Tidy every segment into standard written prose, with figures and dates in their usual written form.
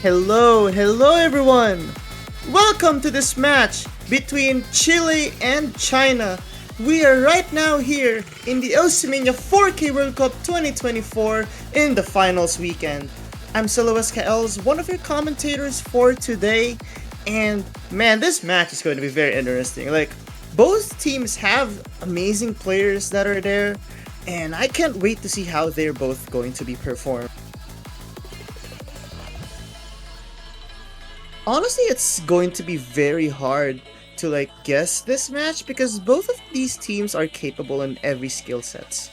Hello everyone! Welcome to this match between Chile and China. We are right now here in the Oceania 4K World Cup 2024 in the finals weekend. I'm Siloes Kaels, one of your commentators for today, and man, this match is going to be very interesting. Both teams have amazing players that are there, and I can't wait to see how they're both going to be performed. Honestly, it's going to be very hard to guess this match because both of these teams are capable in every skill sets.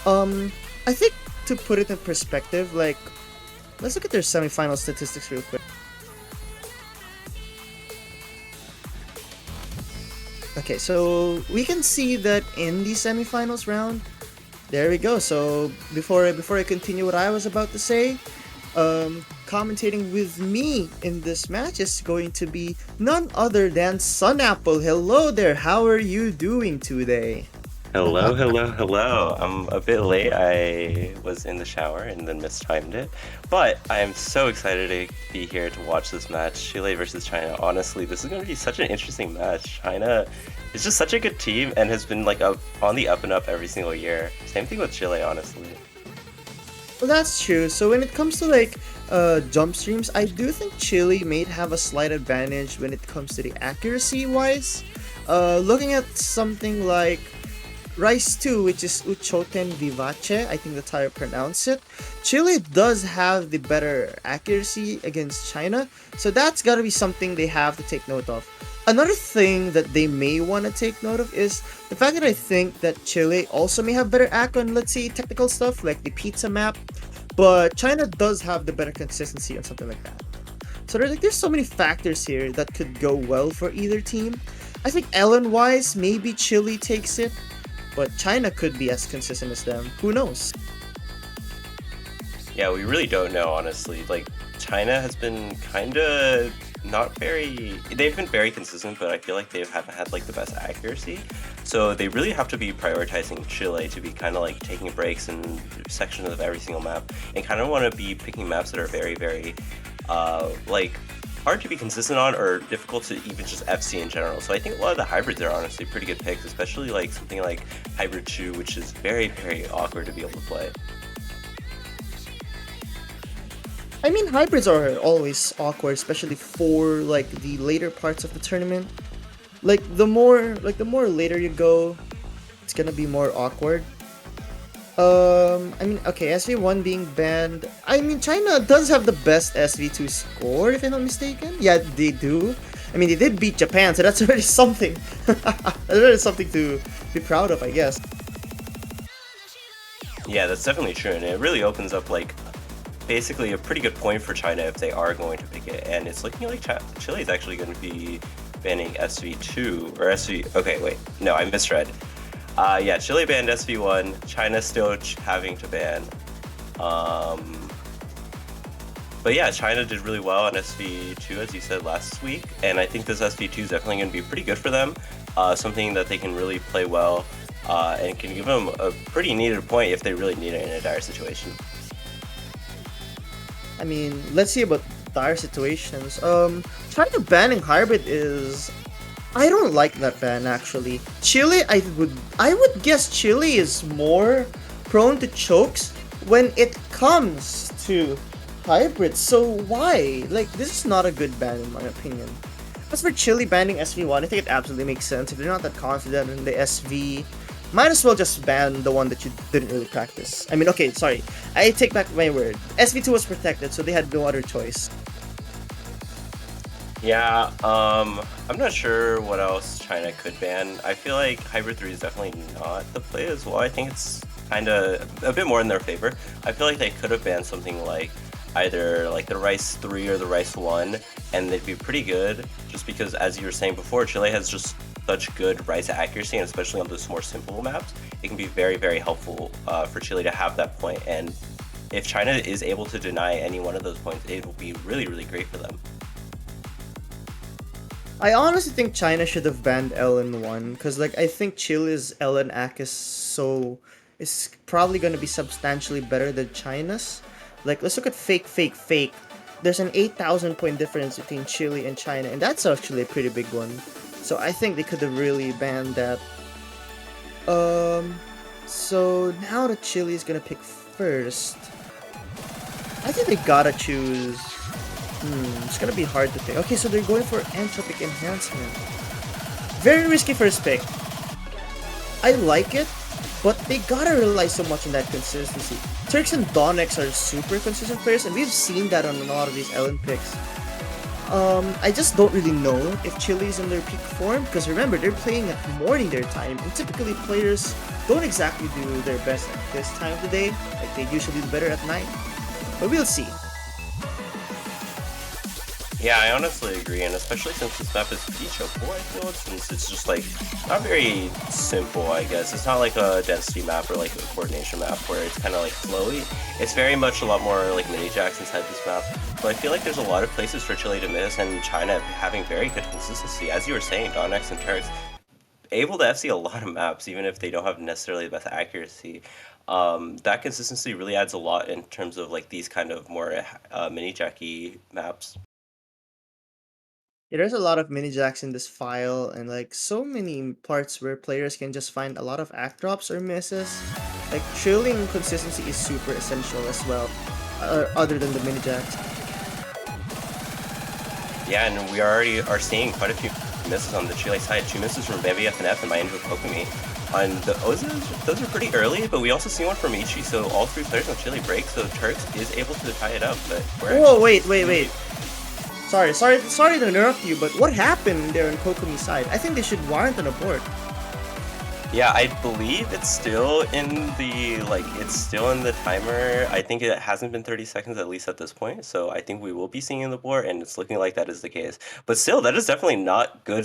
I think to put it in perspective, let's look at their semifinal statistics real quick. Okay, so we can see that in the semifinals round, there we go. So before I continue what I was about to say, commentating with me in this match is going to be none other than Sunapple. Hello there, how are you doing today? Hello. I'm a bit late. I was in the shower and then mistimed it. But I am so excited to be here to watch this match, Chile versus China. Honestly, this is going to be such an interesting match. China is just such a good team and has been on the up and up every single year. Same thing with Chile, honestly. Well, that's true. So when it comes to jump streams, I do think Chile may have a slight advantage when it comes to the accuracy wise. Looking at something like Rice 2, which is Uchoten Vivace, I think that's how you pronounce it. Chile does have the better accuracy against China, so that's gotta be something they have to take note of. Another thing that they may want to take note of is the fact that I think that Chile also may have better act on, let's say, technical stuff like the pizza map, but China does have the better consistency on something like that. So there's so many factors here that could go well for either team. I think Ellen wise, maybe Chile takes it, but China could be as consistent as them. Who knows? Yeah, we really don't know, honestly. China has been kind of not very. They've been very consistent, but I feel like they haven't had the best accuracy. So they really have to be prioritizing Chile to be kind of taking breaks in sections of every single map, and kind of want to be picking maps that are very, hard to be consistent on or difficult to even just FC in general. So I think a lot of the hybrids are honestly pretty good picks, especially something like Hybrid 2, which is very awkward to be able to play. I mean, hybrids are always awkward, especially for the later parts of the tournament. The more later you go, it's gonna be more awkward. I mean, okay, SV1 being banned. I mean, China does have the best SV2 score, if I'm not mistaken. Yeah, they do. I mean, they did beat Japan, so that's already something. That's already something to be proud of, I guess. Yeah, that's definitely true, and it really opens up basically a pretty good point for China if they are going to pick it. And it's looking like Chile is actually going to be banning SV2 or SV. Okay, wait, no, I misread. Yeah, Chile banned SV1. China still having to ban. But yeah, China did really well on SV2, as you said last week, and I think this SV2 is definitely going to be pretty good for them. Something that they can really play well, and can give them a pretty needed point if they really need it in a dire situation. I mean, let's see about dire situations. China banning hybrid is. I don't like that ban actually. Chile, I would guess Chile is more prone to chokes when it comes to hybrids. So why? This is not a good ban in my opinion. As for Chile banning SV1, I think it absolutely makes sense. If they're not that confident in the SV, might as well just ban the one that you didn't really practice. I mean, okay, sorry. I take back my word. SV2 was protected, so they had no other choice. Yeah, I'm not sure what else China could ban. I feel like Hybrid 3 is definitely not the play as well. I think it's kind of a bit more in their favor. I feel like they could have banned something like either the Rice 3 or the Rice 1, and they'd be pretty good, just because, as you were saying before, Chile has just such good Rice accuracy, and especially on those more simple maps, it can be very helpful for Chile to have that point. And if China is able to deny any one of those points, it will be really great for them. I honestly think China should have banned LN1 because I think Chile's LN act is probably gonna be substantially better than China's. Let's look at fake. there's an 8,000 point difference between Chile and China, and that's actually a pretty big one. So I think they could have really banned that. Um, so now the Chile is gonna pick first. I think they gotta choose. It's gonna be hard to pick. Okay, so they're going for entropic enhancement. Very risky first pick. I like it, but they gotta rely so much on that consistency. Turks and Donex are super consistent players, and we've seen that on a lot of these Ellen picks. I just don't really know if Chile is in their peak form, because remember, they're playing at morning their time, and typically players don't exactly do their best at this time of the day. Like, they usually do better at night. But we'll see. Yeah, I honestly agree, and especially since this map is pretty chokeable, I feel, since it's just like not very simple, I guess. It's not like a density map or like a coordination map where it's kind of like flowy. It's very much a lot more like mini jacks inside this map. So I feel like there's a lot of places for Chile to miss, and China having very good consistency. As you were saying, Donex and Turks able to FC a lot of maps, even if they don't have necessarily the best accuracy. That consistency really adds a lot in terms of like these kind of more mini jacky maps. Yeah, there's a lot of mini jacks in this file, and like so many parts where players can just find a lot of act drops or misses. Like trilling consistency is super essential as well, other than the mini jacks. Yeah, and we already are seeing quite a few misses on the Chile side. 2 misses from vv2256782624 and my Angel Kokomi. On the Ozas, those are pretty early, but we also see one from Ichi, so all 3 players on Chile break, so Turks is able to tie it up, but Whoa, wait. Sorry to interrupt you, but what happened there on Kokomi's side? I think they should warrant an abort. Yeah, I believe it's still in the, like, it's still in the timer. I think it hasn't been 30 seconds at least at this point, so I think we will be seeing the board, and it's looking like that is the case. But still, that is definitely not a good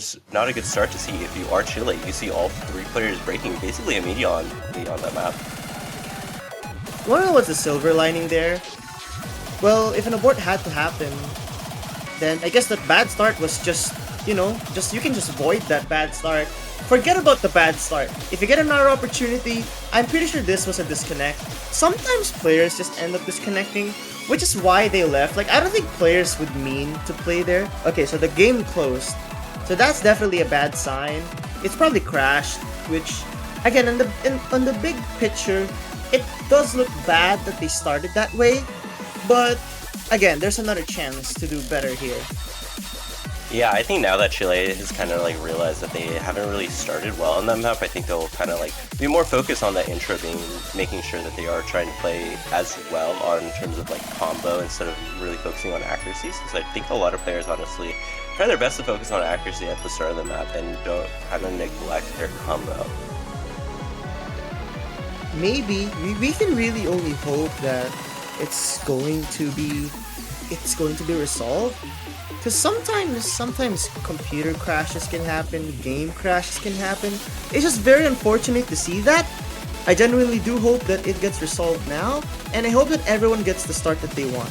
start to see if you are Chile. You see all 3 players breaking basically immediately on that map. Wanna know what's the silver lining there? Well, if an abort had to happen, then I guess that bad start was just, you can just void that bad start. Forget about the bad start. If you get another opportunity, I'm pretty sure this was a disconnect. Sometimes players just end up disconnecting, which is why they left. Like, I don't think players would mean to play there. Okay, so the game closed. So that's definitely a bad sign. It's probably crashed, which, again, on the big picture, it does look bad that they started that way, but again, there's another chance to do better here. Yeah, I think now that Chile has kind of like realized that they haven't really started well on that map, I think they'll kind of like be more focused on that intro being, making sure that they are trying to play as well on in terms of like combo instead of really focusing on accuracy. So I think a lot of players honestly try their best to focus on accuracy at the start of the map and don't kind of neglect their combo. Maybe we can really only hope that it's going to be resolved. Because sometimes computer crashes can happen, game crashes can happen. It's just very unfortunate to see that. I genuinely do hope that it gets resolved now, and I hope that everyone gets the start that they want.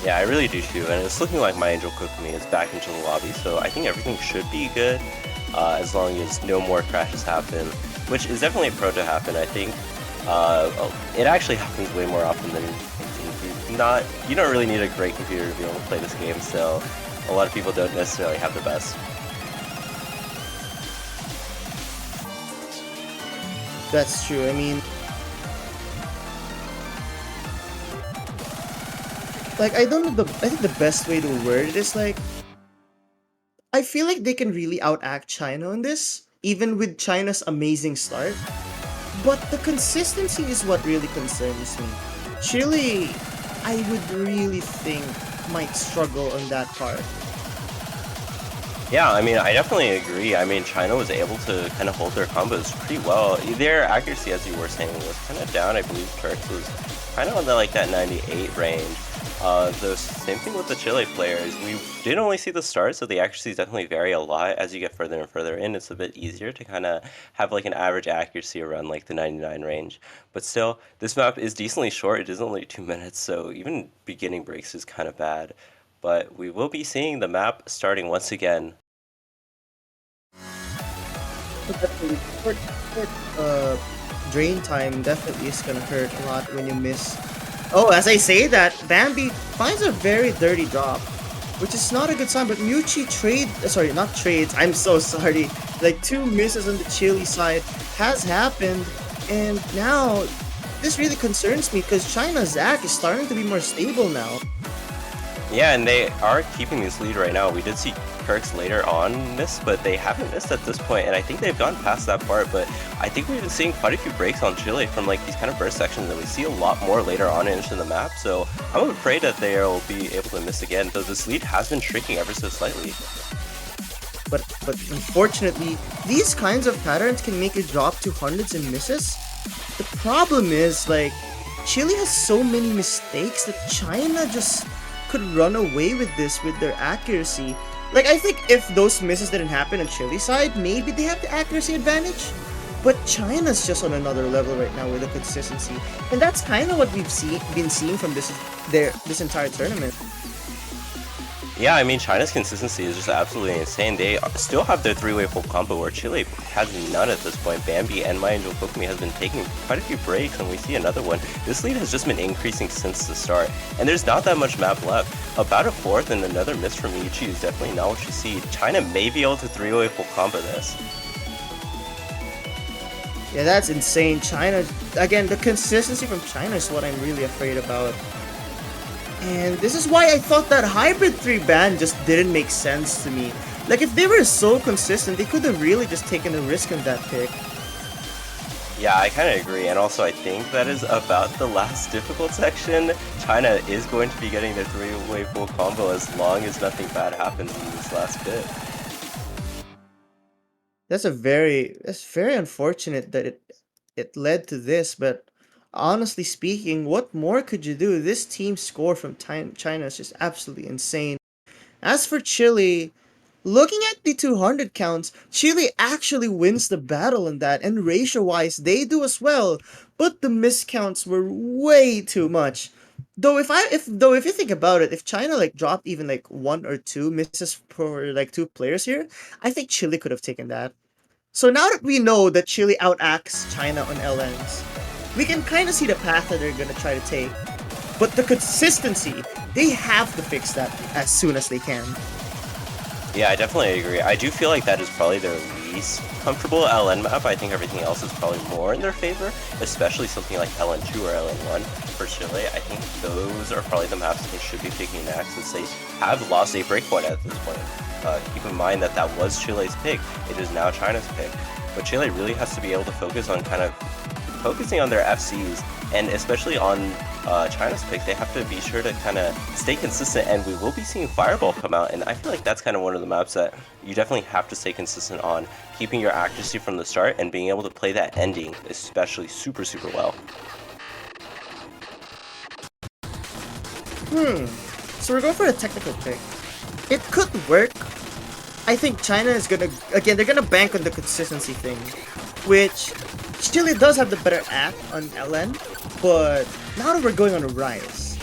Yeah, I really do too, and it's looking like my Angel Kokomi is back into the lobby, so I think everything should be good as long as no more crashes happen, which is definitely prone to happen. I think it actually happens way more often than you don't really need a great computer to be able to play this game, so a lot of people don't necessarily have the best. That's true. I mean, like, I don't know, I think the best way to word it is like, I feel like they can really outact China on this, even with China's amazing start. But the consistency is what really concerns me. Chile, I would really think, might struggle on that part. Yeah, I mean, I definitely agree. I mean, China was able to kind of hold their combos pretty well. Their accuracy, as you were saying, was kind of down. I believe Turks was kind of on the, like, that 98 range. The same thing with the Chile players. We did only see the start, so the accuracies definitely vary a lot as you get further and further in. It's a bit easier to kind of have like an average accuracy around like the 99 range. But still, this map is decently short. It is only 2 minutes, so even beginning breaks is kind of bad. But we will be seeing the map starting once again. But definitely, short drain time definitely is gonna hurt a lot when you miss Oh, as I say that, Bambi finds a very dirty drop, which is not a good sign. But Muchi sorry, not trades. I'm so sorry. Like two misses on the Chile side has happened, and now this really concerns me because China's Zac is starting to be more stable now. Yeah, and they are keeping this lead right now. We did see Kirks later on miss, but they haven't missed at this point, and I think they've gone past that part. But I think we've been seeing quite a few breaks on Chile from like these kind of burst sections, and we see a lot more later on into the map. So I'm afraid that they will be able to miss again, though this lead has been shrinking ever so slightly. But unfortunately, these kinds of patterns can make it drop to hundreds and misses. The problem is, like, Chile has so many mistakes that China just could run away with this with their accuracy. Like, I think if those misses didn't happen on Chile's side, maybe they have the accuracy advantage. But China's just on another level right now with the consistency, and that's kind of what been seeing from this entire tournament. Yeah, I mean, China's consistency is just absolutely insane. They still have their three-way full combo where Chile has none at this point. Bambi and My Angel Kokumi has been taking quite a few breaks, and we see another one. This lead has just been increasing since the start, and there's not that much map left. About a fourth and another miss from Ichi is definitely not what you see. China may be able to three-way full combo this. Yeah, that's insane. China, again, the consistency from China is what I'm really afraid about. And this is why I thought that Hybrid 3 ban just didn't make sense to me. Like, if they were so consistent, they could have really just taken a risk on that pick. Yeah, I kind of agree, and also I think that is about the last difficult section. China is going to be getting their three-way full combo as long as nothing bad happens in this last bit. That's very unfortunate that it led to this, but honestly speaking, what more could you do? This team score from China is just absolutely insane. As for Chile, looking at the 200 counts, Chile actually wins the battle in that, and ratio-wise, they do as well. But the miscounts were way too much. Though if you think about it, if China like dropped even like one or two misses for like two players here, I think Chile could have taken that. So now that we know that Chile outacts China on LNs, we can kind of see the path that they're gonna try to take. But the consistency, they have to fix that as soon as they can. Yeah, I definitely agree. I do feel like that is probably their least comfortable LN map. I think everything else is probably more in their favor, especially something like LN2 or LN1 for Chile. I think those are probably the maps they should be picking next since they have lost a breakpoint at this point. Keep in mind that that was Chile's pick. It is now China's pick. But Chile really has to be able to focus on kind of focusing on their FCs, and especially on China's pick, they have to be sure to kind of stay consistent, and we will be seeing Fireball come out, and I feel like that's kind of one of the maps that you definitely have to stay consistent on, keeping your accuracy from the start and being able to play that ending especially super well. So we're going for a technical pick. It could work. I think China is gonna, again, they're gonna bank on the consistency thing, which Chile does have the better act on LN, but now that we're going on a rise,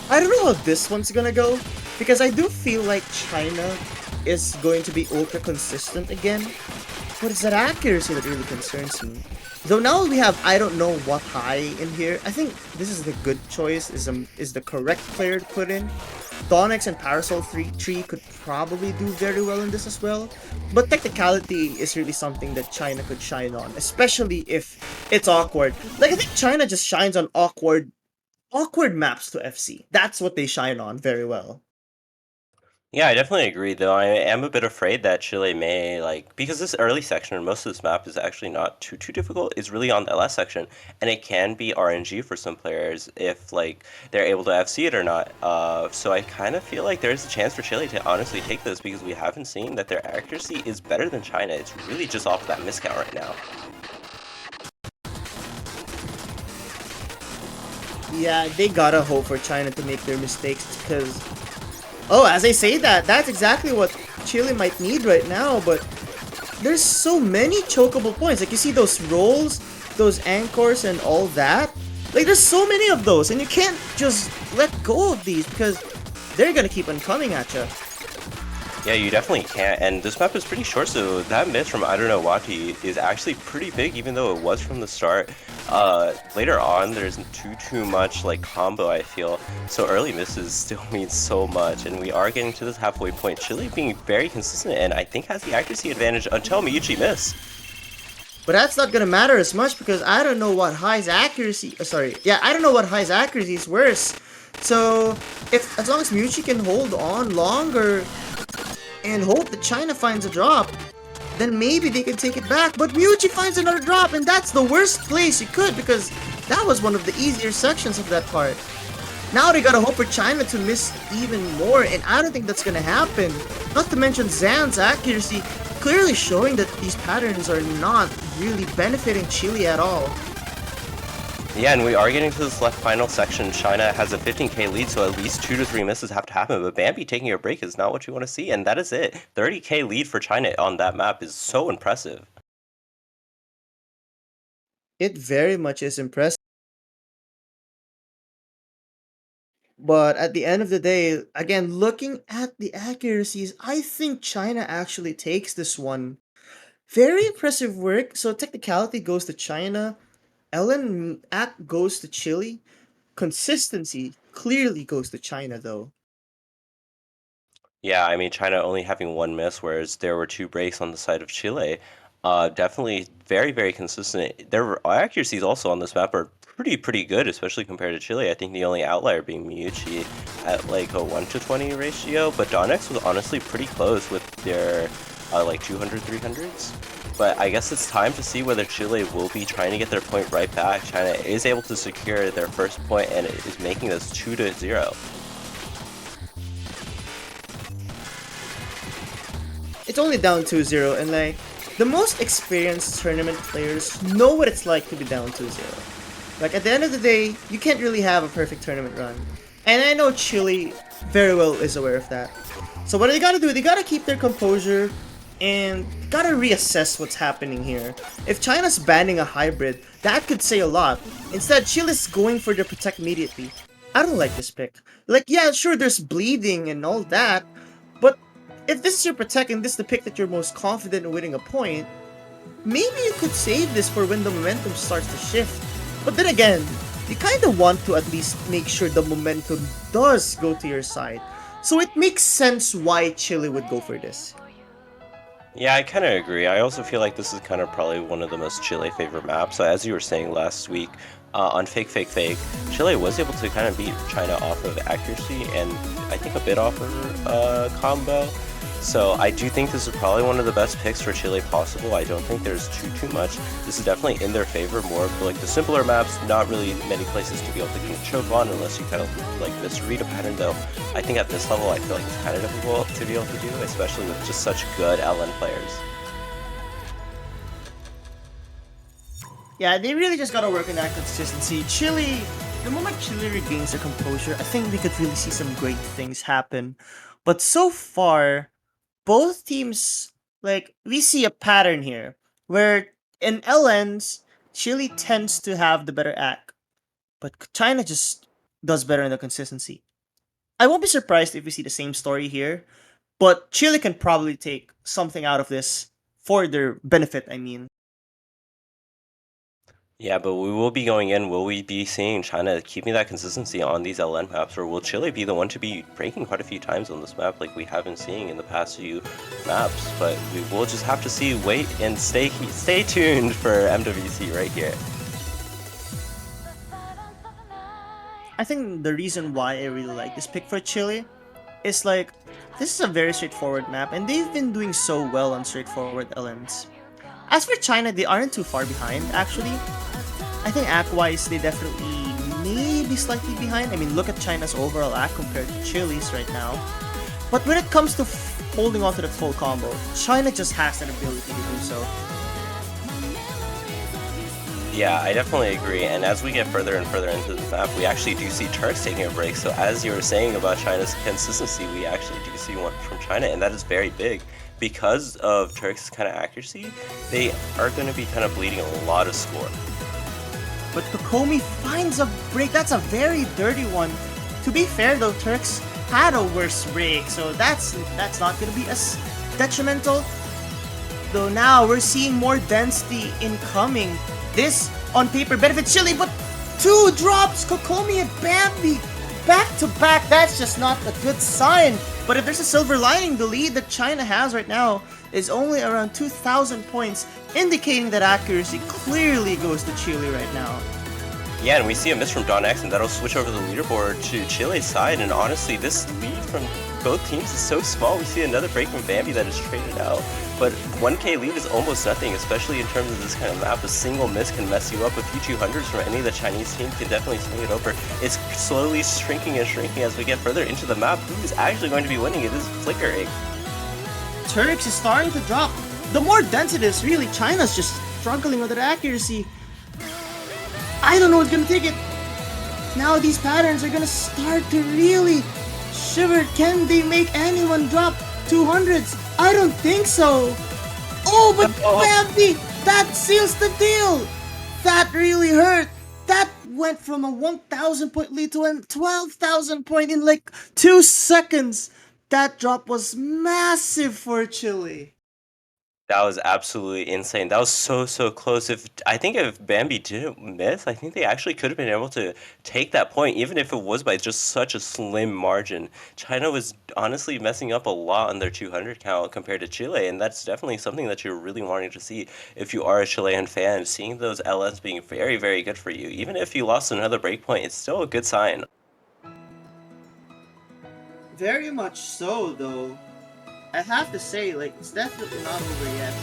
I don't know how this one's gonna go, because I do feel like China is going to be ultra consistent again, but it's that accuracy that really concerns me. Though now we have I don't know what high in here, I think this is the good choice, is the correct player to put in. Donix and Parasol 3 could probably do very well in this as well, but technicality is really something that China could shine on, especially if it's awkward. Like, I think China just shines on awkward maps to FC. That's what they shine on very well. Yeah, I definitely agree, though I am a bit afraid that Chile may, like, because this early section, or most of this map is actually not too difficult, is really on the LS section, and it can be RNG for some players if, like, they're able to FC it or not. So I kind of feel like there's a chance for Chile to honestly take this, because we haven't seen that their accuracy is better than China. It's really just off of that miscount right now. Yeah, they gotta hope for China to make their mistakes, because... Oh, as I say that, that's exactly what Chile might need right now, but there's so many chokeable points. Like, you see those rolls, those anchors, and all that? Like, there's so many of those, and you can't just let go of these, because they're gonna keep on coming at you. Yeah, you definitely can't, and this map is pretty short, so that miss from I don't know Wati is actually pretty big, even though it was from the start. Later on, there isn't too much like combo, I feel, so early misses still mean so much, and we are getting to this halfway point. Chile being very consistent, and I think has the accuracy advantage until Miyuchi miss. But that's not gonna matter as much because I don't know what High's accuracy. I don't know what High's accuracy is worse. So if as long as Miyuchi can hold on longer and hope that China finds a drop, then maybe they can take it back. But Miyuchi finds another drop, and that's the worst place you could because that was one of the easier sections of that part. Now they gotta hope for China to miss even more, and I don't think that's gonna happen. Not to mention Zan's accuracy clearly showing that these patterns are not really benefiting Chile at all. Yeah, and we are getting to this left final section. China has a 15k lead, so at least 2 to 3 misses have to happen, but Bambi taking a break is not what you want to see, and that is it. 30k lead for China on that map is so impressive. It very much is impressive. But at the end of the day, again, looking at the accuracies, I think China actually takes this one. Very impressive work. So technicality goes to China. Ellen Act goes to Chile. Consistency clearly goes to China, though. Yeah, I mean, China only having one miss, whereas there were 2 breaks on the side of Chile. Definitely very consistent. Their accuracies also on this map are pretty good, especially compared to Chile. I think the only outlier being Miyuchi at like a 1 to 20 ratio, but Donex was honestly pretty close with their like 200, 300s. But I guess it's time to see whether Chile will be trying to get their point right back. China is able to secure their first point and it is making this 2 to 0. It's only down 2-0, and like, the most experienced tournament players know what it's like to be down 2-0. Like, at the end of the day, you can't really have a perfect tournament run. And I know Chile very well is aware of that. So what they gotta do, they gotta keep their composure and gotta reassess what's happening here. If China's banning a hybrid, that could say a lot. Instead, Chile's going for the protect immediately. I don't like this pick. Like, yeah, sure, there's bleeding and all that, but if this is your protect and this is the pick that you're most confident in winning a point, maybe you could save this for when the momentum starts to shift. But then again, you kinda want to at least make sure the momentum does go to your side. So it makes sense why Chile would go for this. Yeah, I kind of agree. I also feel like this is kind of probably one of the most Chile favorite maps. So as you were saying last week on Fake, Chile was able to kind of beat China off of accuracy and I think a bit off of combo. So I do think this is probably one of the best picks for Chile possible. I don't think there's too much. This is definitely in their favor, more for like the simpler maps, not really many places to be able to get a choke on unless you kind of like misread a pattern though. I think at this level I feel like it's kind of difficult to be able to do, especially with just such good LN players. Yeah, they really just gotta work on that consistency. Chile, the moment Chile regains their composure, I think we could really see some great things happen. But so far, both teams, like, we see a pattern here where in LNs, Chile tends to have the better act, but China just does better in the consistency. I won't be surprised if we see the same story here, but Chile can probably take something out of this for their benefit, I mean. Yeah, but we will be going in. Will we be seeing China keeping that consistency on these LN maps, or will Chile be the one to be breaking quite a few times on this map like we have been seeing in the past few maps? But we will just have to see, wait, and stay tuned for MWC right here. I think the reason why I really like this pick for Chile is like, this is a very straightforward map, and they've been doing so well on straightforward LNs. As for China, they aren't too far behind, actually. I think act-wise, they definitely may be slightly behind. I mean, look at China's overall act compared to Chile's right now. But when it comes to holding on to the full combo, China just has that ability to do so. Yeah, I definitely agree. And as we get further and further into the map, we actually do see Turks taking a break. So as you were saying about China's consistency, we actually do see one from China, and that is very big. Because of Turks' kind of accuracy, they are going to be kind of bleeding a lot of score. But Kokomi finds a break. That's a very dirty one. To be fair though, Turks, had a worse break, so that's not gonna be as detrimental. Though now we're seeing more density incoming. This on paper benefits Chile, but two drops, Kokomi and Bambi, back to back. That's just not a good sign. But if there's a silver lining, the lead that China has right now is only around 2,000 points, indicating that accuracy clearly goes to Chile right now. Yeah, and we see a miss from Don X, and that'll switch over the leaderboard to Chile's side. And honestly, this lead from both teams is so small. We see another break from Bambi that is traded out. But 1k lead is almost nothing, especially in terms of this kind of map. A single miss can mess you up. A few 200s from any of the Chinese team can definitely swing it over. It's slowly shrinking and shrinking as we get further into the map. Who is actually going to be winning? It is flickering. Turks is starting to drop. The more dense it is, really, China's just struggling with their accuracy. I don't know what's gonna take it. Now these patterns are gonna start to really shiver. Can they make anyone drop 200s? I don't think so. Oh, but Bambi, that seals the deal. That really hurt. That went from a 1,000 point lead to a 12,000 point in like 2 seconds. That drop was massive for Chile. That was absolutely insane. That was so close. I think if Bambi didn't miss, I think they actually could have been able to take that point, even if it was by just such a slim margin. China was honestly messing up a lot on their 200 count compared to Chile, and that's definitely something that you're really wanting to see if you are a Chilean fan. Seeing those LS being very good for you, even if you lost another breakpoint, it's still a good sign. Very much so, though. I have to say, like, it's definitely not over yet.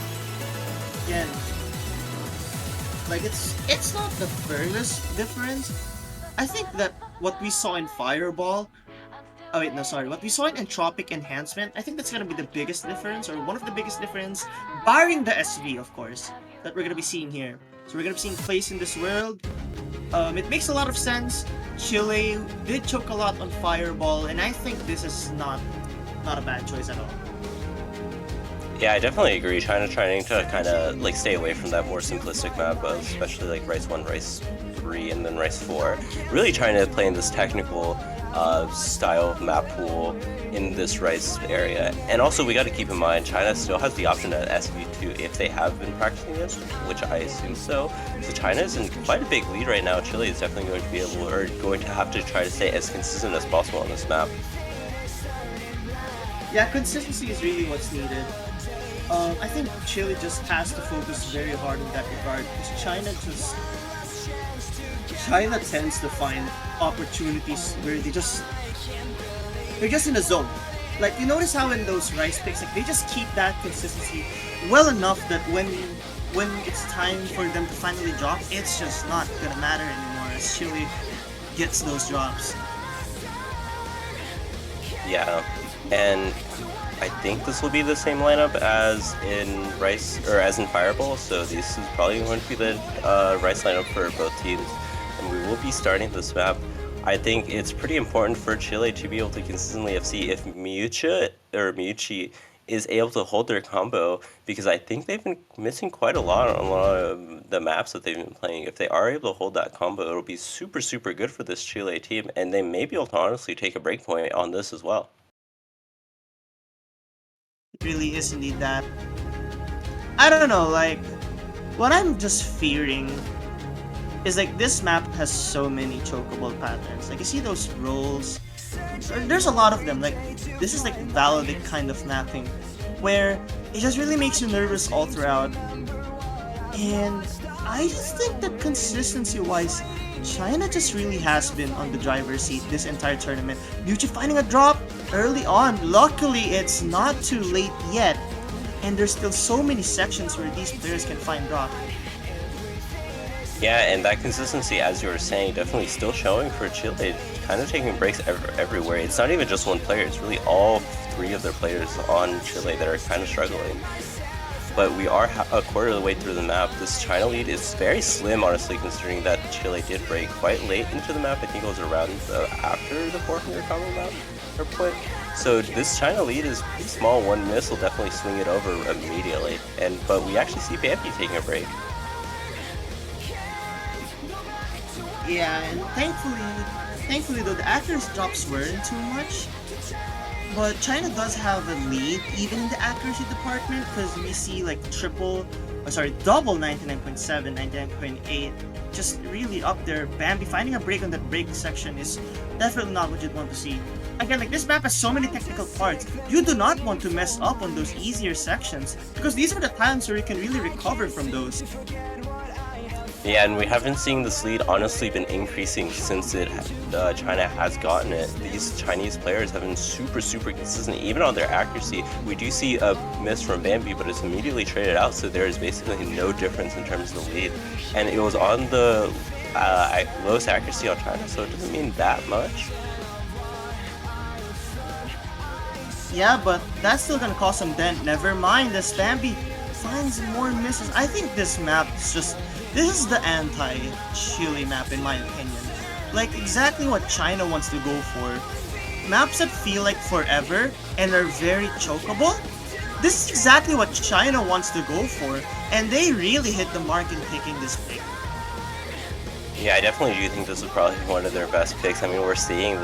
Again, like, it's not the furthest difference. I think that what we saw in Fireball, oh wait, no, sorry, what we saw in Entropic Enhancement, I think that's gonna be the biggest difference, or one of the biggest difference, barring the SV, of course, that we're gonna be seeing here. So we're gonna be seeing Place in this world. It makes a lot of sense. Chile did choke a lot on Fireball, and I think this is not a bad choice at all. Yeah, I definitely agree. China trying to kind of like stay away from that more simplistic map, especially like Rice 1, Rice 3, and then Rice 4. Really trying to play in this technical style of map pool in this Rice area. And also we got to keep in mind, China still has the option at SV2 if they have been practicing this, which I assume so. So China is in quite a big lead right now. Chile is definitely going to be able, or going to have to try to stay as consistent as possible on this map. Yeah, consistency is really what's needed. I think Chile just has to focus very hard in that regard, because China tends to find opportunities where they're just in a zone. Like, you notice how in those Rice picks, like, they just keep that consistency well enough that when it's time for them to finally drop, it's just not gonna matter anymore as Chile gets those drops. Yeah, and I think this will be the same lineup as in Rice, or as in Fireball, so this is probably going to be the Rice lineup for both teams, and we will be starting this map. I think it's pretty important for Chile to be able to consistently FC if Miyuchi is able to hold their combo, because I think they've been missing quite a lot on a lot of the maps that they've been playing. If they are able to hold that combo, it'll be super good for this Chile team, and they may be able to honestly take a breakpoint on this as well. It really is indeed that. I don't know, like, what I'm just fearing is like this map has so many chokeable patterns. Like, you see those rolls, there's a lot of them. Like, this is like valid kind of mapping where it just really makes you nervous all throughout. And I just think that consistency wise, China just really has been on the driver's seat this entire tournament. Miyuchi finding a drop early on. Luckily, it's not too late yet, and there's still so many sections where these players can find drop. Yeah, and that consistency, as you were saying, definitely still showing for Chile, kind of taking breaks everywhere. It's not even just one player, it's really all three of their players on Chile that are kind of struggling. But we are a quarter of the way through the map. This China lead is very slim, honestly, considering that Chile did break quite late into the map. I think it was around after the 400 combo map or point. So this China lead is pretty small. One miss will definitely swing it over immediately. But we actually see Bambi taking a break. Yeah, and thankfully though, the accuracy drops weren't too much. But China does have a lead even in the accuracy department because we see like double 99.7, 99.8, just really up there. Bambi finding a break on that break section is definitely not what you'd want to see. Again, like this map has so many technical parts, you do not want to mess up on those easier sections because these are the times where you can really recover from those. Yeah, and we haven't seen this lead honestly been increasing since China has gotten it. These Chinese players have been super consistent, even on their accuracy. We do see a miss from Bambi, but it's immediately traded out, so there is basically no difference in terms of the lead. And it was on the lowest accuracy on China, so it doesn't mean that much. Yeah, but that's still gonna cause some dent. Never mind, this Bambi finds more misses. I think this map is this is the anti-Chile map in my opinion. Like exactly what China wants to go for. Maps that feel like forever and are very chokeable. This is exactly what China wants to go for, and they really hit the mark in picking this pick. Yeah, I definitely do think this is probably one of their best picks. I mean, we're seeing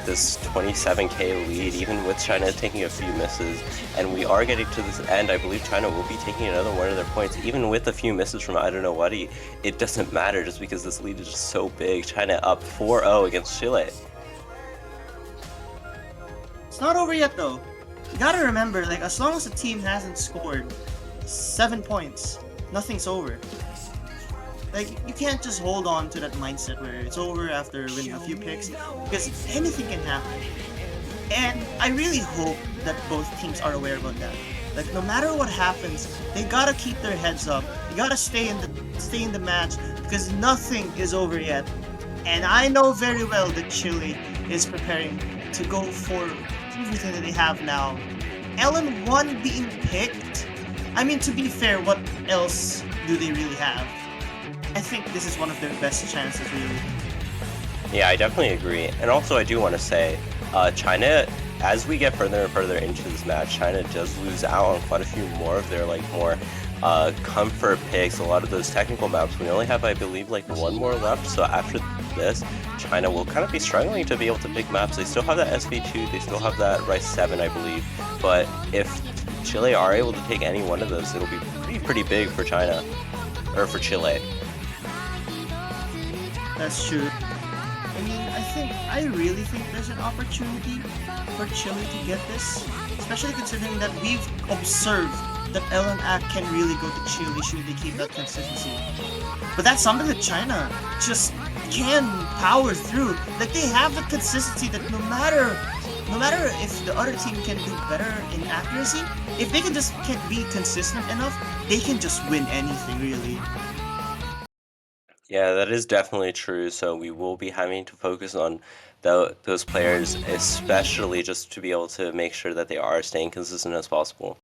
this 27k lead, even with China taking a few misses, and we are getting to this end. I believe China will be taking another one of their points, even with a few misses from I don't know what. It doesn't matter just because this lead is just so big. China up 4-0 against Chile. It's not over yet though. You gotta remember, like as long as the team hasn't scored 7 points, nothing's over. Like, you can't just hold on to that mindset where it's over after winning a few picks, because anything can happen. And I really hope that both teams are aware about that. Like, no matter what happens, they gotta keep their heads up. You gotta stay in the match, because nothing is over yet. And I know very well that Chile is preparing to go for everything that they have now. LN1 being picked? I mean, to be fair, what else do they really have? I think this is one of their best chances, really. Yeah, I definitely agree. And also, I do want to say, China, as we get further and further into this match, China does lose out on quite a few more of their more comfort picks. A lot of those technical maps. We only have, I believe, one more left. So after this, China will kind of be struggling to be able to pick maps. They still have that SV2. They still have that Rice 7, I believe. But if Chile are able to take any one of those, it'll be pretty big for China, or for Chile. That's true. I really think there's an opportunity for Chile to get this, especially considering that we've observed that LNAC can really go to Chile should they keep that consistency. But that's something that China just can power through. Like they have the consistency that no matter if the other team can do better in accuracy, if they can't be consistent enough, they can just win anything really. Yeah, that is definitely true. So we will be having to focus on those players, especially just to be able to make sure that they are staying consistent as possible.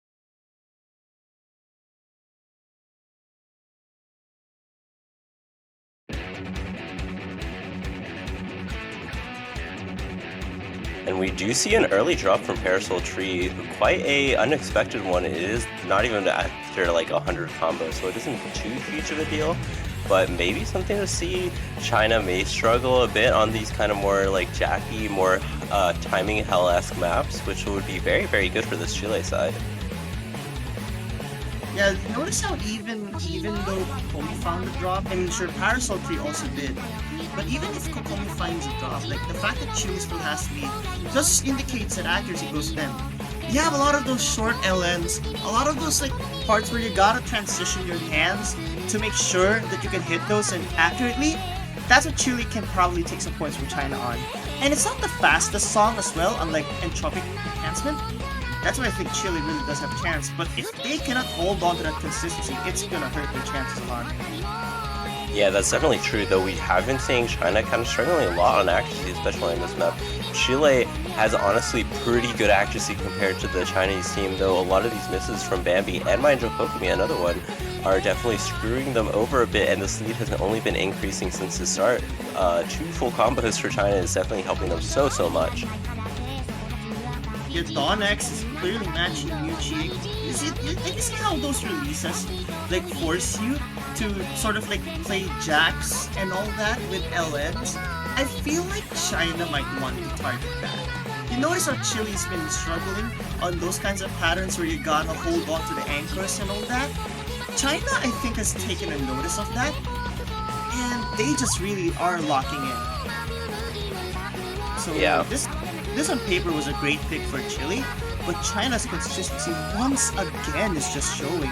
And we do see an early drop from Parasol Tree, quite a unexpected one. It is not even after 100 combos, so it isn't too huge of a deal. But maybe something to see. China may struggle a bit on these kind of more Jackie, more timing hell-esque maps, which would be very good for this Chile side. Yeah, notice how even though Kokomi found the drop, I mean sure Parasol Tree also did, but even if Kokomi finds a drop, the fact that Chile still has lead just indicates that accuracy goes to them. You have a lot of those short LNs, a lot of those parts where you gotta transition your hands to make sure that you can hit those and accurately. That's what Chile can probably take some points from China on. And it's not the fastest song as well, unlike Entropic Enhancement. That's why I think Chile really does have a chance, but if they cannot hold on to that consistency, it's gonna hurt their chances a lot. Yeah, that's definitely true, though we have been seeing China kind of struggling a lot on accuracy, especially on this map. Chile has honestly pretty good accuracy compared to the Chinese team, though a lot of these misses from Bambi and Mind Kokomi, another one, are definitely screwing them over a bit, and this lead has only been increasing since the start. 2 full combos for China is definitely helping them so much. Your Dawn X is clearly matching Yuchi. You see how those releases force you to sort of play jacks and all that with LNs? I feel like China might want to target that. You notice how Chile's been struggling on those kinds of patterns where you gotta hold on to the anchors and all that. China, I think, has taken a notice of that, and they just really are locking in. So Yeah. this on paper was a great pick for Chile, but China's consistency once again is just showing.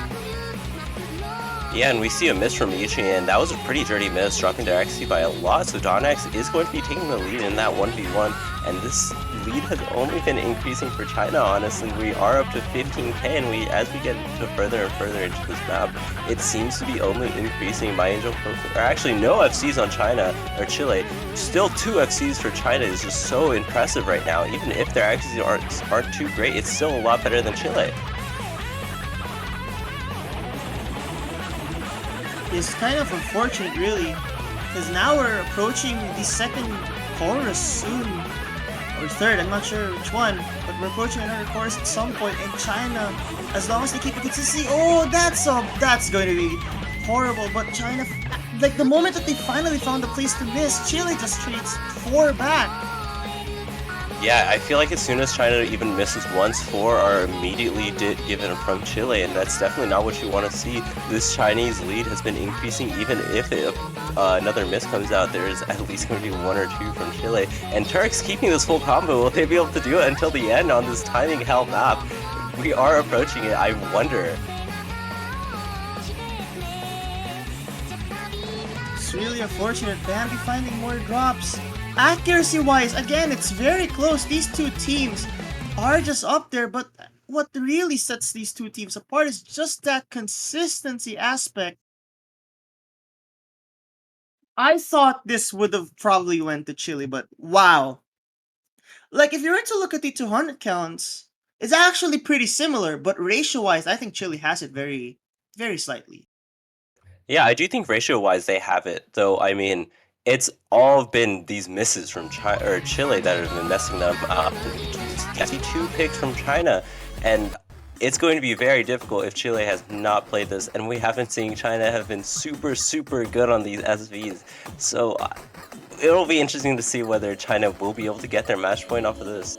Yeah, and we see a miss from Ichi, and that was a pretty dirty miss, dropping their XP by a lot, so Donax is going to be taking the lead in that 1v1, and this lead has only been increasing for China, honestly. We are up to 15k, and as we get further and further into this map, it seems to be only increasing. My Angel, or actually no FCs on China, or Chile. Still 2 FCs for China is just so impressive right now. Even if their XPs aren't too great, it's still a lot better than Chile. It's kind of unfortunate, really, because now we're approaching the second chorus soon, or third, I'm not sure which one, but we're approaching another chorus at some point, and China, as long as they keep the consistency, oh, that's going to be horrible, but China, like, the moment that they finally found a place to miss, Chile just trades 4 back. Yeah, I feel like as soon as China even misses once, 4 are immediately given from Chile, and that's definitely not what you want to see. This Chinese lead has been increasing, even if another miss comes out, there's at least going to be 1 or 2 from Chile. And Turks keeping this full combo, will they be able to do it until the end on this timing hell map? We are approaching it, I wonder. It's really unfortunate, Bambi finding more drops. Accuracy-wise, again, it's very close. These two teams are just up there, but what really sets these two teams apart is just that consistency aspect. I thought this would have probably went to Chile, but wow. Like, if you were to look at the 200 counts, it's actually pretty similar, but ratio-wise, I think Chile has it very, very slightly. Yeah, I do think ratio-wise they have it, though. I mean, it's all been these misses from Chile that have been messing them up. I see 2 picks from China, and it's going to be very difficult if Chile has not played this, and we haven't seen China have been super, super good on these SVs. So it'll be interesting to see whether China will be able to get their match point off of this.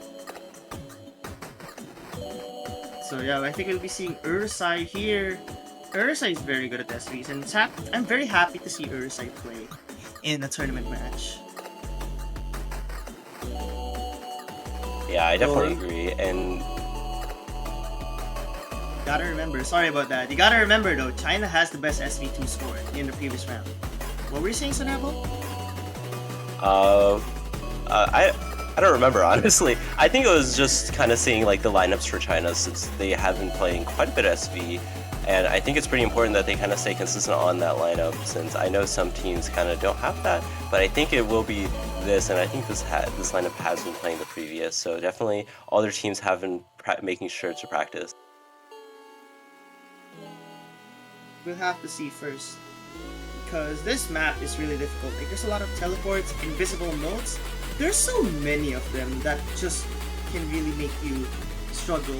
So yeah, I think we'll be seeing Ursai here. Ursai is very good at SVs, and I'm very happy to see Ursai play in a tournament match. Yeah, I definitely agree, and gotta remember, sorry about that. You gotta remember though, China has the best SV2 score in the previous round. What were you saying, Sanabo? I don't remember, honestly. I think it was just kind of seeing like the lineups for China, since they have been playing quite a bit of SV, and I think it's pretty important that they kind of stay consistent on that lineup, since I know some teams kind of don't have that, but I think it will be this, and I think this lineup has been playing the previous, so definitely all their teams have been making sure to practice. We'll have to see first, because this map is really difficult. Like, there's a lot of teleports, invisible nodes. There's so many of them that just can really make you struggle.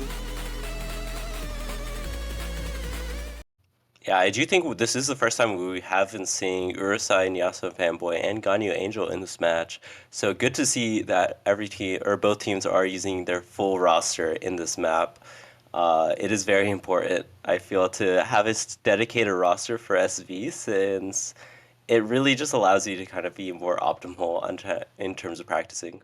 Yeah, I do think this is the first time we have been seeing Urusai, Nyasa Fanboy, and Ganyu Angel in this match. So good to see that every team, or both teams, are using their full roster in this map. It is very important, I feel, to have a dedicated roster for SV, since it really just allows you to kind of be more optimal in terms of practicing.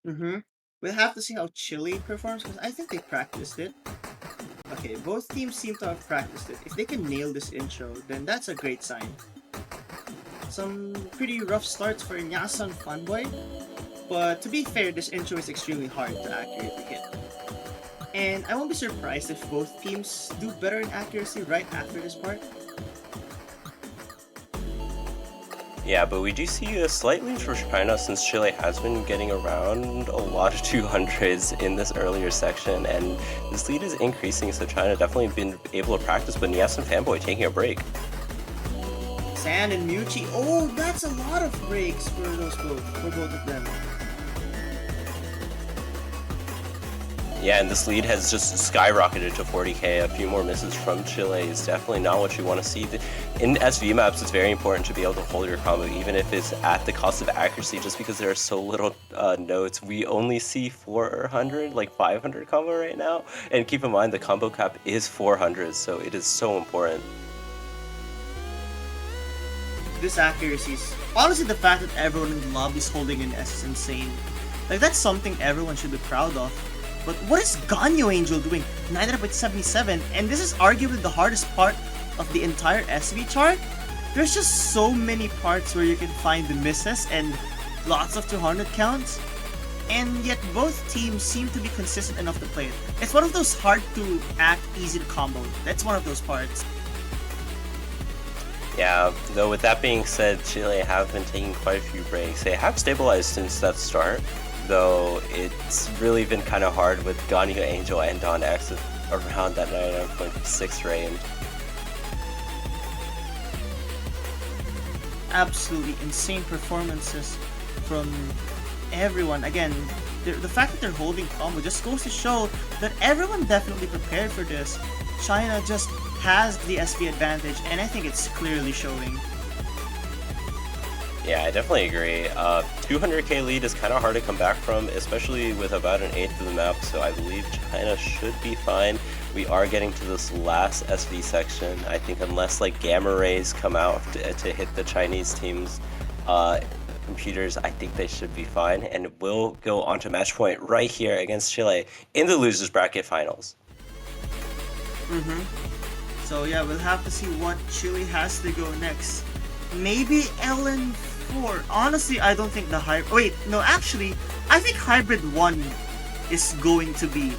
We'll have to see how Chile performs, because I think they practiced it. Okay, both teams seem to have practiced it. If they can nail this intro, then that's a great sign. Some pretty rough starts for Nyasa and Fanboy, but to be fair, this intro is extremely hard to accurately hit. And I won't be surprised if both teams do better in accuracy right after this part. Yeah, but we do see a slight lead for China, since Chile has been getting around a lot of 200s in this earlier section, and this lead is increasing, so China definitely been able to practice, but Nyasa and Fanboy taking a break. Sand and Muchi, oh, that's a lot of breaks for both of them. Yeah, and this lead has just skyrocketed to 40k. A few more misses from Chile is definitely not what you want to see. In SV maps, it's very important to be able to hold your combo, even if it's at the cost of accuracy, just because there are so little nodes. We only see 400, like 500 combo right now. And keep in mind, the combo cap is 400, so it is so important. This accuracy is... Honestly, the fact that everyone in the lobby is holding an S is insane. Like, that's something everyone should be proud of. But what is Ganyo Angel doing? 977, and this is arguably the hardest part of the entire SV chart. There's just so many parts where you can find the misses and lots of 200 counts. And yet both teams seem to be consistent enough to play it. It's one of those hard to act, easy to combo. That's one of those parts. Yeah, though with that being said, Chile have been taking quite a few breaks. They have stabilized since that start, though it's really been kind of hard with Ganyu Angel and Dawn X around that 99.6 range. Absolutely insane performances from everyone. Again, the fact that they're holding combo just goes to show that everyone definitely prepared for this. China just has the SV advantage, and I think it's clearly showing. Yeah, I definitely agree. 200k lead is kind of hard to come back from, especially with about an eighth of the map, so I believe China should be fine. We are getting to this last SV section. I think unless like gamma rays come out to hit the Chinese team's computers, I think they should be fine, and we'll go on to match point right here against Chile in the losers bracket finals. So yeah, we'll have to see what Chile has to go next. Maybe LN4. Honestly, I don't think the hybrid... Wait, no, actually, I think Hybrid 1 is going to be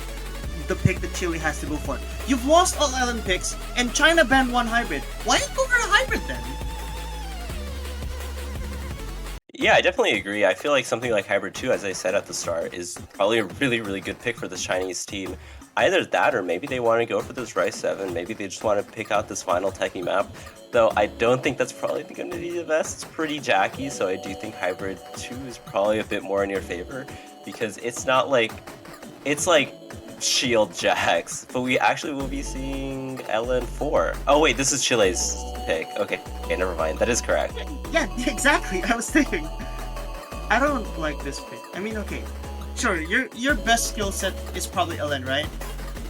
the pick that Chile has to go for. You've lost all LN picks, and China banned one hybrid. Why not go for a hybrid then? Yeah, I definitely agree. I feel like something like Hybrid 2, as I said at the start, is probably a really, really good pick for this Chinese team. Either that, or maybe they want to go for this Rice 7. Maybe they just want to pick out this final techie map. Though I don't think that's probably going to be the best. It's pretty jacky, so I do think Hybrid 2 is probably a bit more in your favor. Because it's not like... It's like Shield Jax, but we actually will be seeing LN4. Oh wait, this is Chile's pick. Okay, never mind. That is correct. Yeah, exactly. I was thinking. I don't like this pick. I mean, okay. Sure, your best skill set is probably LN, right?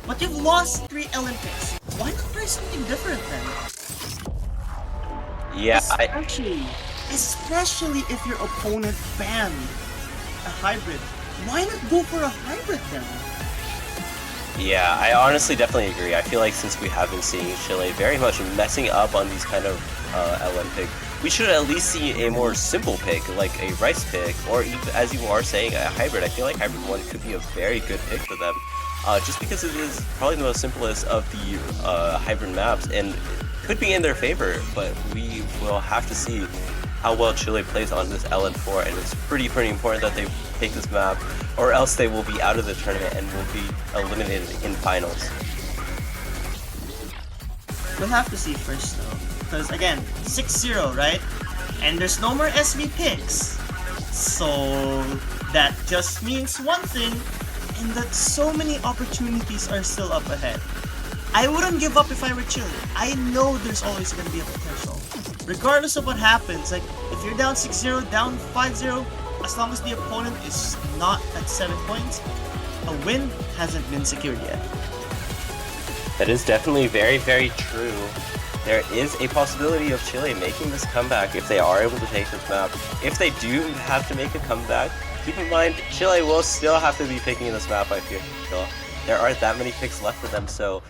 But you've lost 3 LN picks. Why not try something different then? Yeah, especially if your opponent banned a hybrid. Why not go for a hybrid then? Yeah, I honestly definitely agree. I feel like since we have been seeing Chile very much messing up on these kind of LN pick, we should at least see a more simple pick, like a Rice pick, or even, as you are saying, a hybrid. I feel like Hybrid 1 could be a very good pick for them, just because it is probably the most simplest of the hybrid maps, and it could be in their favor, but we will have to see how well Chile plays on this LN4, and it's pretty important that they take this map, or else they will be out of the tournament and will be eliminated in finals. We'll have to see first though, because again, 6-0, right? And there's no more SV picks. So that just means one thing, and that so many opportunities are still up ahead. I wouldn't give up if I were Chile. I know there's always going to be a potential. Regardless of what happens, like if you're down 6-0, down 5-0, as long as the opponent is not at 7 points, a win hasn't been secured yet. That is definitely very true. There is a possibility of Chile making this comeback if they are able to take this map. If they do have to make a comeback, keep in mind Chile will still have to be picking this map, I feel. There aren't that many picks left for them, so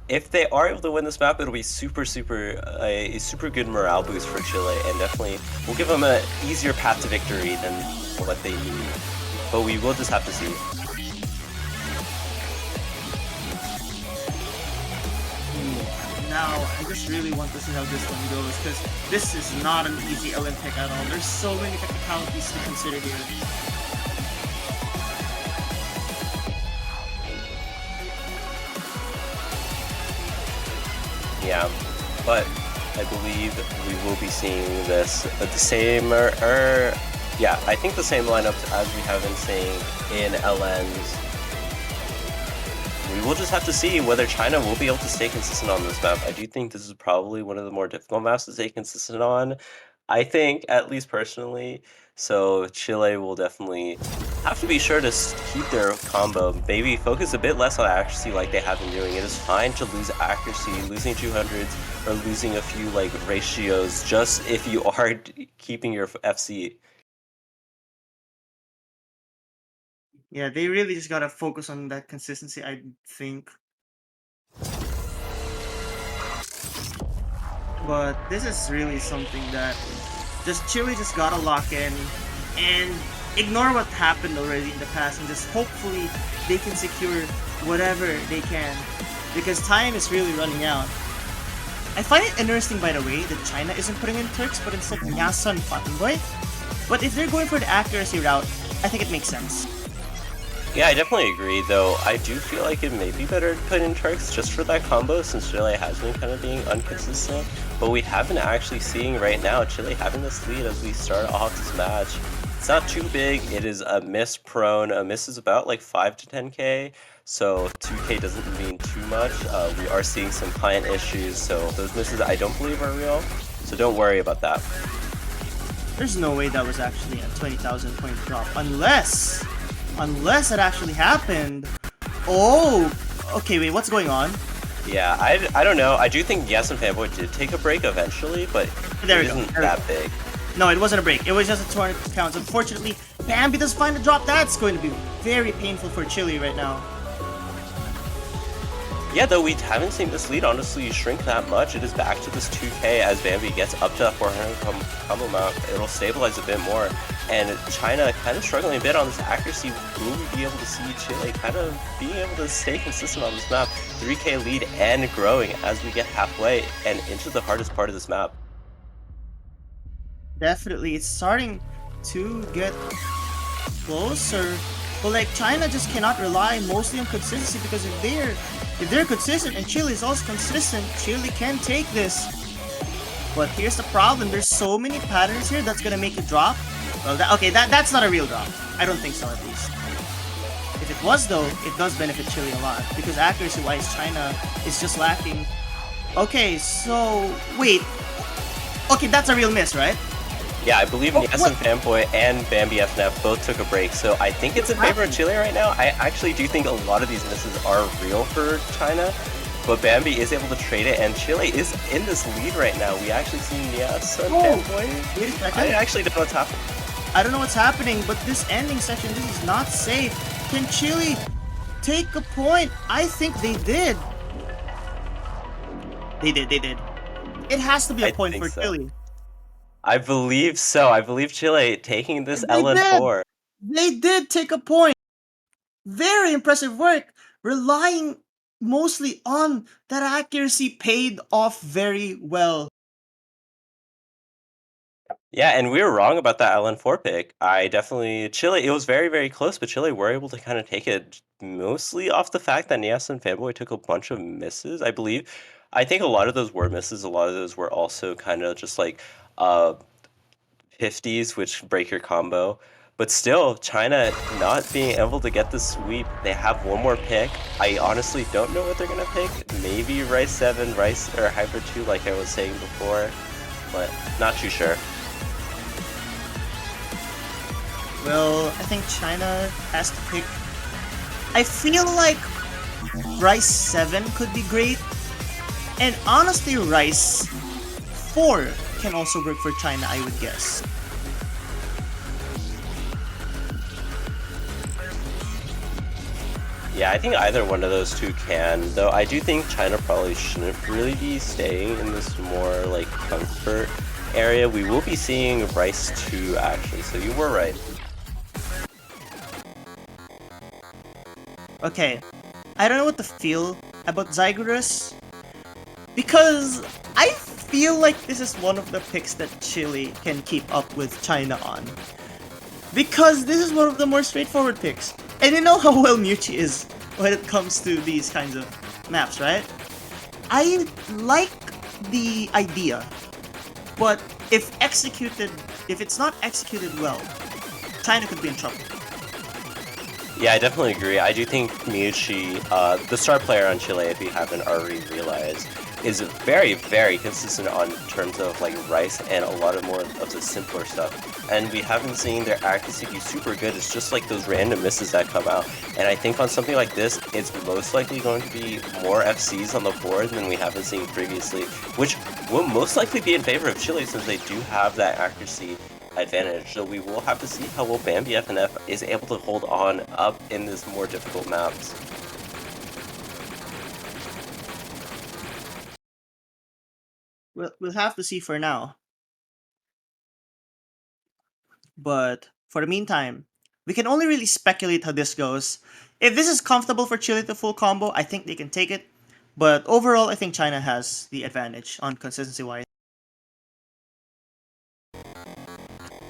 if they are able to win this map, it'll be a super good morale boost for Chile, and definitely will give them an easier path to victory than what they need. But we will just have to see. Now, I just really want to see how this one goes, because this is not an easy LN pick at all. There's so many technicalities to consider here. Yeah, but I believe we will be seeing this the same, yeah, I think the same lineups as we have been seeing in LNs. we will just have to see whether China will be able to stay consistent on this map. I do think this is probably one of the more difficult maps to stay consistent on. I think, at least personally. So Chile will definitely have to be sure to keep their combo. Maybe focus a bit less on accuracy like they have been doing. It is fine to lose accuracy, losing 200s or losing a few like ratios, just if you are keeping your FC. Yeah, they really just gotta focus on that consistency, I think. But this is really something that just Chile just gotta lock in and ignore what happened already in the past and just hopefully they can secure whatever they can because time is really running out. I find it interesting, by the way, that China isn't putting in Turks but instead Nyasan Fanboy. But if they're going for the accuracy route, I think it makes sense. Yeah, I definitely agree, though I do feel like it may be better to put in Turks just for that combo since Chile has been kind of being inconsistent. But we have been actually seeing right now Chile having this lead as we start off this match. It's not too big, it is a miss prone. A miss is about like 5 to 10k, so 2k doesn't mean too much. We are seeing some client issues, so those misses I don't believe are real, so don't worry about that. There's no way that was actually a 20,000 point drop unless it actually happened. Oh, okay, wait, what's going on? Yeah, I don't know. I do think Yes and Fanboy did take a break eventually, but it isn't that big. No, it wasn't a break. It was just a 200 counts. Unfortunately, Bambi does find a drop. That's going to be very painful for Chile right now. Yeah, though we haven't seen this lead honestly shrink that much. It is back to this 2k as Bambi gets up to that 400 combo amount. It'll stabilize a bit more. And China kind of struggling a bit on this accuracy. Will we be able to see Chile kind of being able to stay consistent on this map? 3k lead and growing as we get halfway and into the hardest part of this map. Definitely, it's starting to get closer. But like China just cannot rely mostly on consistency because if they're consistent and Chile is also consistent, Chile can take this. But here's the problem: there's so many patterns here that's gonna make it drop. Well, that's not a real drop. I don't think so, at least. If it was though, it does benefit Chile a lot because accuracy-wise, China is just lacking. Okay, so wait. Okay, that's a real miss, right? Yeah, I believe Yes and Fanboy and Bambi FNF both took a break, so I think it's in favor of Chile right now. I actually do think a lot of these misses are real for China, but Bambi is able to trade it, and Chile is in this lead right now. We actually see Yes and Fanboy. Wait a second. I actually don't know what's happening. I don't know what's happening, but this ending section, this is not safe. Can Chile take a point? I think they did. They did. It has to be a point for Chile. I believe so. I believe Chile taking this LN4. They did take a point. Very impressive work. Relying mostly on that accuracy paid off very well. Yeah, and we were wrong about that LN4 pick. Chile, it was very, very close, but Chile were able to kind of take it mostly off the fact that Nias and Fanboy took a bunch of misses, I believe. I think a lot of those were misses. A lot of those were also kind of just like 50s, which break your combo. But still, China not being able to get the sweep. They have one more pick. I honestly don't know what they're going to pick. Maybe Rice 7, Rice, or Hyper 2 like I was saying before, but not too sure. Well, I think China has to pick... I feel like Rice 7 could be great. And honestly, Rice 4 can also work for China, I would guess. Yeah, I think either one of those two can, though I do think China probably shouldn't really be staying in this more like comfort area. We will be seeing Rice 2 actually, so you were right. Okay, I don't know what to feel about Zygurus, because I feel like this is one of the picks that Chile can keep up with China on. Because this is one of the more straightforward picks. And you know how well Muchi is when it comes to these kinds of maps, right? I like the idea, but if it's not executed well, China could be in trouble. Yeah, I definitely agree. I do think Miyuchi, the star player on Chile, if you haven't already realized, is very, very consistent on terms of like rice and a lot of more of the simpler stuff. And we haven't seen their accuracy be super good. It's just like those random misses that come out. And I think on something like this, it's most likely going to be more FCs on the board than we haven't seen previously, which will most likely be in favor of Chile since they do have that accuracy advantage. So we will have to see how well Bambi FNF is able to hold on up in this more difficult maps. We'll have to see for now. But for the meantime, we can only really speculate how this goes. If this is comfortable for Chile to full combo, I think they can take it. But overall, I think China has the advantage on consistency wise.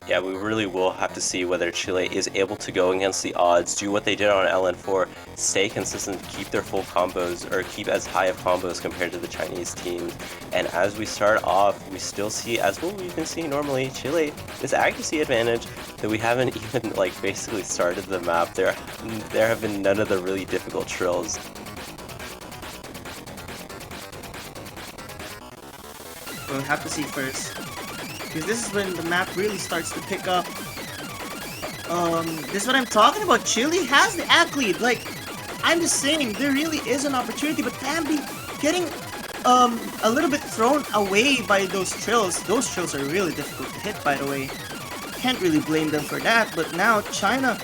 Yeah, we really will have to see whether Chile is able to go against the odds, do what they did on LN4, stay consistent, keep their full combos, or keep as high of combos compared to the Chinese teams. And as we start off, we still see, as what we've been seeing normally, Chile, this accuracy advantage that we haven't even like basically started the map. There have been none of the really difficult trills. We'll have to see first. Because this is when the map really starts to pick up. This is what I'm talking about. Chile has the act lead. Like, I'm just saying, there really is an opportunity, but Bambi getting a little bit thrown away by those trills. Those trills are really difficult to hit, by the way. Can't really blame them for that, but now China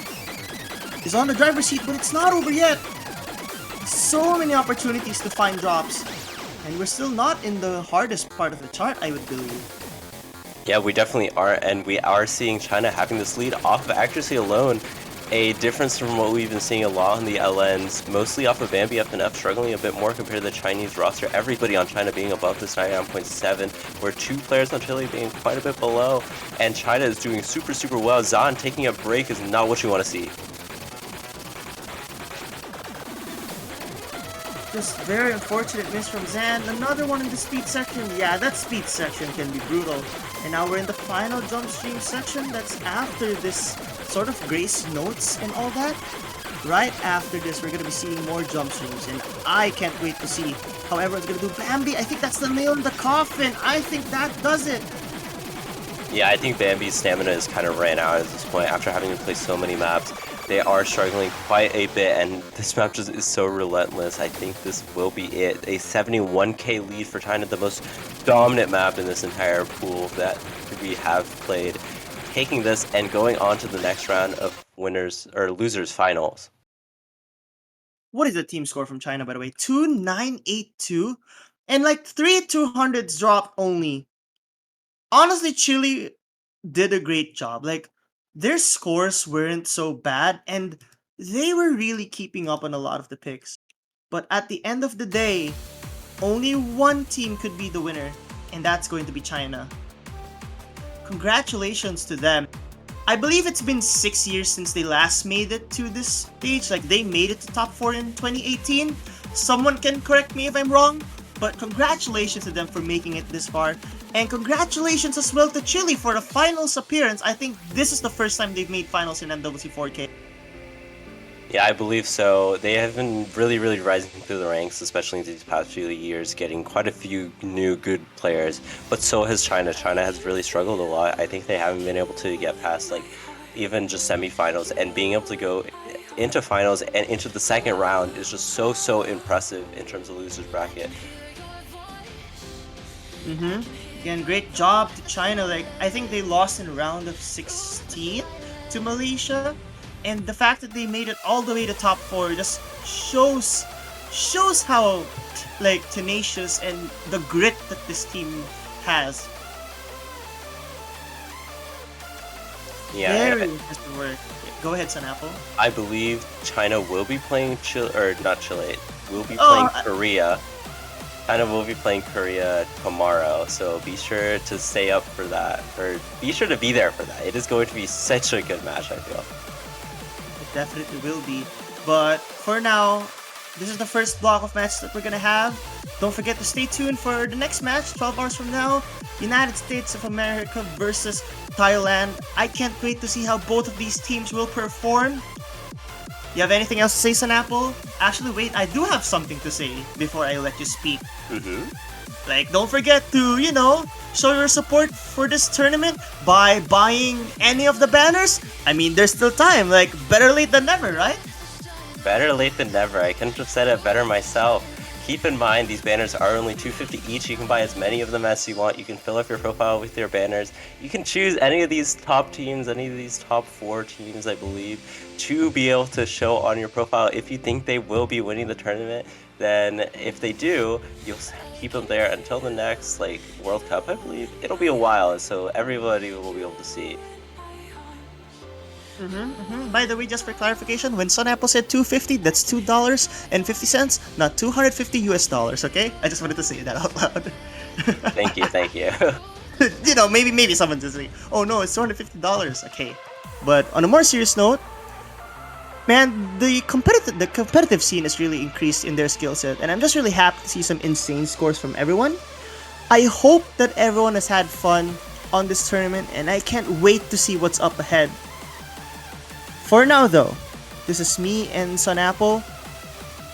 is on the driver's seat, but it's not over yet. So many opportunities to find drops. And we're still not in the hardest part of the chart, I would believe. Yeah, we definitely are, and we are seeing China having this lead off of accuracy alone. A difference from what we've been seeing a lot on the LNs, mostly off of Bambi FNF, struggling a bit more compared to the Chinese roster. Everybody on China being above this 99.7, where 2 players on Chile being quite a bit below, and China is doing super, super well. Zan taking a break is not what you want to see. Just very unfortunate miss from Zan. Another one in the speed section. Yeah, that speed section can be brutal. And now we're in the final jump stream section. That's after this sort of grace notes and all that. Right after this, we're going to be seeing more jump streams. And I can't wait to see how everyone's going to do. Bambi, I think that's the nail in the coffin. I think that does it. Yeah, I think Bambi's stamina is kind of ran out at this point after having to play so many maps. They are struggling quite a bit, and this map just is so relentless. I think this will be it. A 71k lead for China, the most dominant map in this entire pool that we have played. Taking this and going on to the next round of winners or losers finals. What is the team score from China, by the way? 2982? And like 3 200s dropped only. Honestly, Chile did a great job. Like, their scores weren't so bad, and they were really keeping up on a lot of the picks. But at the end of the day, only one team could be the winner, and that's going to be China. Congratulations to them. I believe it's been 6 years since they last made it to this stage. Like, they made it to top 4 in 2018. Someone can correct me if I'm wrong, but congratulations to them for making it this far. And congratulations as well to Chile for the finals appearance. I think this is the first time they've made finals in MWC4K. Yeah, I believe so. They have been really, really rising through the ranks, especially in these past few years, getting quite a few new good players. But so has China. China has really struggled a lot. I think they haven't been able to get past like even just semifinals, and being able to go into finals and into the second round is just so impressive in terms of losers bracket. Again, great job to China. Like, I think they lost in round of 16 to Malaysia. And the fact that they made it all the way to top 4 just shows how like tenacious and the grit that this team has. Yeah, Very impressive work. Go ahead, Sunapple. I believe China will be playing Chile, or not Chile, will be Oh, playing Korea. China will be playing Korea tomorrow, so be sure to stay up for that, or be sure to be there for that. It is going to be such a good match, I feel. It definitely will be. But for now, this is the first block of matches that we're gonna have. Don't forget to stay tuned for the next match, 12 hours from now. United States of America versus Thailand. I can't wait to see how both of these teams will perform. You have anything else to say, Sunapple? Actually, wait, I do have something to say before I let you speak. Mm-hmm. Like, don't forget to, show your support for this tournament by buying any of the banners. I mean, there's still time. Like, better late than never, right? Better late than never. I couldn't have said it better myself. Keep in mind, these banners are only $250 each. You can buy as many of them as you want. You can fill up your profile with your banners. You can choose any of these top teams, any of these top 4 teams, I believe, to be able to show on your profile. If you think they will be winning the tournament, then if they do, you'll keep them there until the next World Cup, I believe. It'll be a while, so everybody will be able to see. By the way, just for clarification, when Sun Apple said 250, that's $2.50, not 250 US dollars. Okay, I just wanted to say that out loud. Thank you, thank you. Maybe someone's just like, oh no, it's $250. Okay, but on a more serious note, man, the competitive scene has really increased in their skill set, and I'm just really happy to see some insane scores from everyone. I hope that everyone has had fun on this tournament, and I can't wait to see what's up ahead. For now, though, this is me and Sun Apple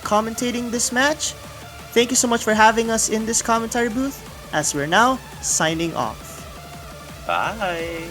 commentating this match. Thank you so much for having us in this commentary booth, as we're now signing off. Bye.